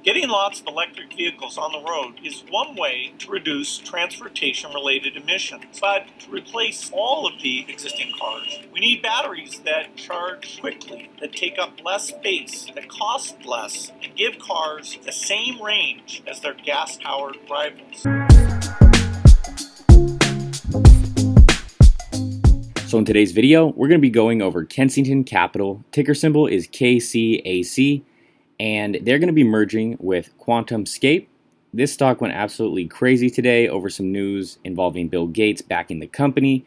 Getting lots of electric vehicles on the road is one way to reduce transportation-related emissions. But to replace all of the existing cars, we need batteries that charge quickly, that take up less space, that cost less, and give cars the same range as their gas-powered rivals. So in today's video, we're going to be going over Kensington Capital. Ticker symbol is KCAC. And they're going to be merging with QuantumScape. This stock went absolutely crazy today over some news involving Bill Gates backing the company,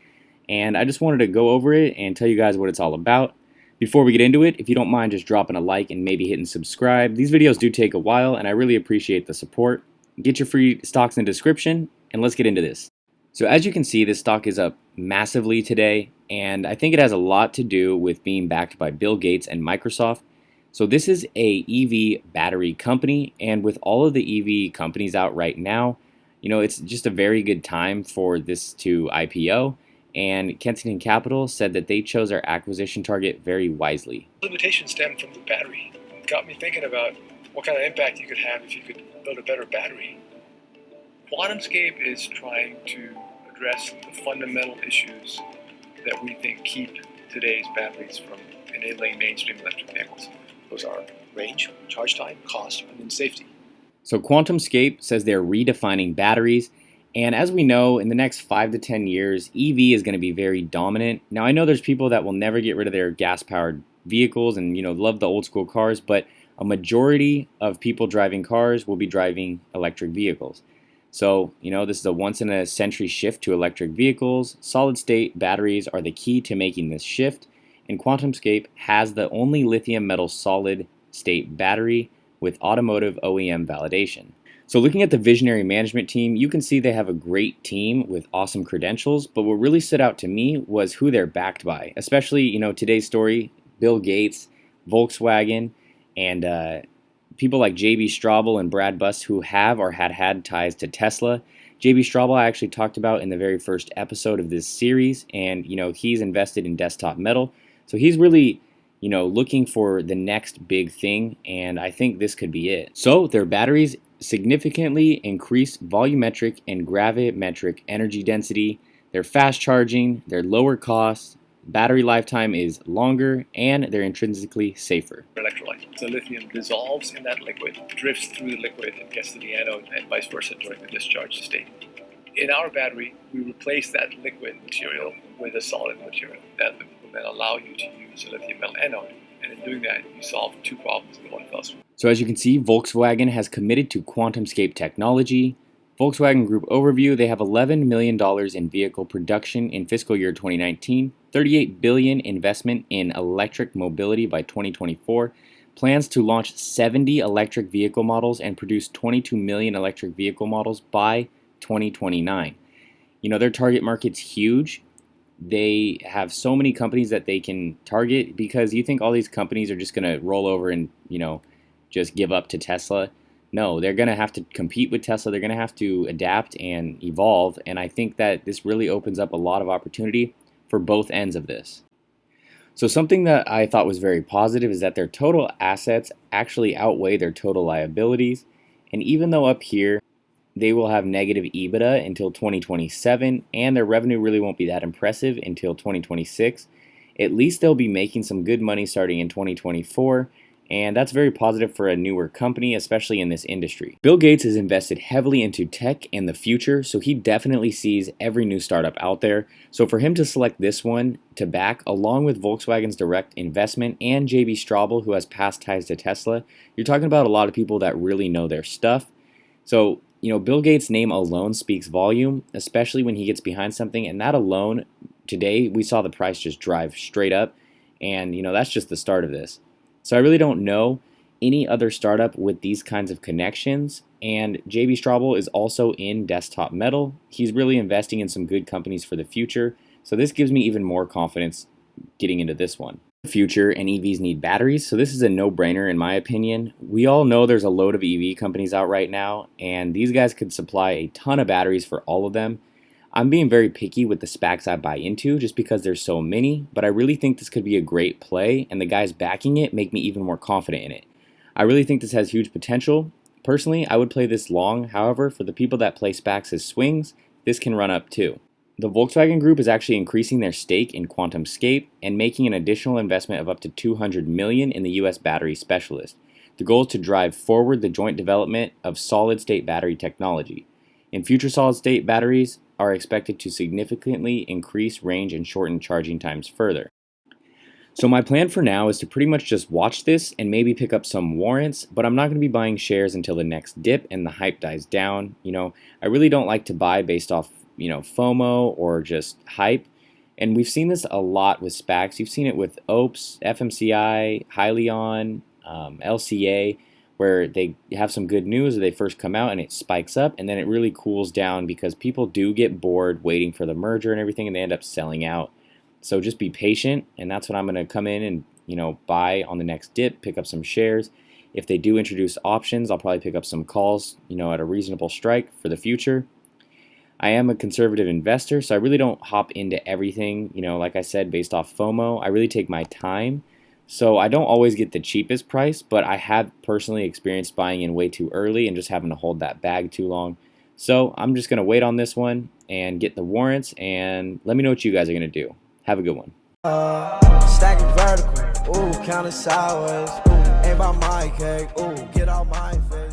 and I just wanted to go over it and tell you guys what it's all about. Before we get into it, if you don't mind just dropping a like and maybe hitting subscribe. These videos do take a while, and I really appreciate the support. Get your free stocks in the description, and let's get into this. So as you can see, this stock is up massively today, and I think it has a lot to do with being backed by Bill Gates and Microsoft. So this is a EV battery company, and with all of the EV companies out right now, it's just a very good time for this to IPO, and Kensington Capital said that they chose our acquisition target very wisely. Limitations stem from the battery. It got me thinking about what kind of impact you could have if you could build a better battery. QuantumScape is trying to address the fundamental issues that we think keep today's batteries from enabling mainstream electric vehicles. Those are range, charge time, cost, and then safety. So QuantumScape says they're redefining batteries, and as we know, in the next 5 to 10 years, EV is going to be very dominant. Now I know there's people that will never get rid of their gas-powered vehicles and love the old school cars, but a majority of people driving cars will be driving electric vehicles. So, this is a once-in-a-century shift to electric vehicles. Solid-state batteries are the key to making this shift, and QuantumScape has the only lithium metal solid-state battery with automotive OEM validation. So looking at the visionary management team, you can see they have a great team with awesome credentials, but what really stood out to me was who they're backed by, especially, today's story, Bill Gates, Volkswagen, and people like J.B. Straubel and Brad Buss who have or had ties to Tesla. J.B. Straubel I actually talked about in the very first episode of this series, and he's invested in Desktop Metal. So he's really, looking for the next big thing, and I think this could be it. So their batteries significantly increase volumetric and gravimetric energy density. They're fast charging, they're lower cost, battery lifetime is longer, and they're intrinsically safer. Electrolyte. The lithium dissolves in that liquid, drifts through the liquid, and gets to the anode, and vice versa during the discharge state. In our battery, we replace that liquid material with a solid material that will then allow you to use a lithium metal anode. And in doing that, you solve two problems in one fell swoop. So as you can see, Volkswagen has committed to QuantumScape technology. Volkswagen Group overview, they have $11 million in vehicle production in fiscal year 2019, $38 billion investment in electric mobility by 2024, plans to launch 70 electric vehicle models and produce 22 million electric vehicle models by 2029. Their target market's huge. They have so many companies that they can target, because you think all these companies are just going to roll over and, just give up to Tesla. No, they're going to have to compete with Tesla. They're going to have to adapt and evolve, and I think that this really opens up a lot of opportunity for both ends of this. So something that I thought was very positive is that their total assets actually outweigh their total liabilities, and even though up here they will have negative EBITDA until 2027, and their revenue really won't be that impressive until 2026. At least they'll be making some good money starting in 2024, and that's very positive for a newer company, especially in this industry. Bill Gates has invested heavily into tech and the future, so he definitely sees every new startup out there. So for him to select this one to back, along with Volkswagen's direct investment and J.B. Straubel, who has past ties to Tesla, you're talking about a lot of people that really know their stuff. So Bill Gates' name alone speaks volume, especially when he gets behind something, and that alone, today, we saw the price just drive straight up, and that's just the start of this. So I really don't know any other startup with these kinds of connections, and J.B. Straubel is also in Desktop Metal. He's really investing in some good companies for the future, so this gives me even more confidence getting into this one. Future and EVs need batteries, so this is a no-brainer in my opinion. We all know there's a load of EV companies out right now, and these guys could supply a ton of batteries for all of them. I'm being very picky with the Spacs I buy into just because there's so many, but I really think this could be a great play, and the guys backing it make me even more confident in it. I really think this has huge potential, Personally, I would play this long. However, for the people that play Spacs as swings, this can run up too. The Volkswagen Group is actually increasing their stake in QuantumScape and making an additional investment of up to $200 million in the US battery specialist. The goal is to drive forward the joint development of solid-state battery technology. In future solid-state batteries are expected to significantly increase range and shorten charging times further. So my plan for now is to pretty much just watch this and maybe pick up some warrants, but I'm not going to be buying shares until the next dip and the hype dies down. I really don't like to buy based off, FOMO or just hype. And we've seen this a lot with SPACs. You've seen it with OPES, FMCI, Hyliion, LCA, where they have some good news, they first come out and it spikes up, and then it really cools down because people do get bored waiting for the merger and everything, and they end up selling out. So just be patient, and that's what I'm going to come in and buy on the next dip, pick up some shares. If they do introduce options, I'll probably pick up some calls, at a reasonable strike for the future. I am a conservative investor, so I really don't hop into everything, like I said, based off FOMO. I really take my time. So I don't always get the cheapest price, but I have personally experienced buying in way too early and just having to hold that bag too long. So I'm just going to wait on this one and get the warrants, and let me know what you guys are going to do. Have a good one. Stacking vertical, ooh, counting sideways, ooh, ain't by my cake, ooh, get out my face.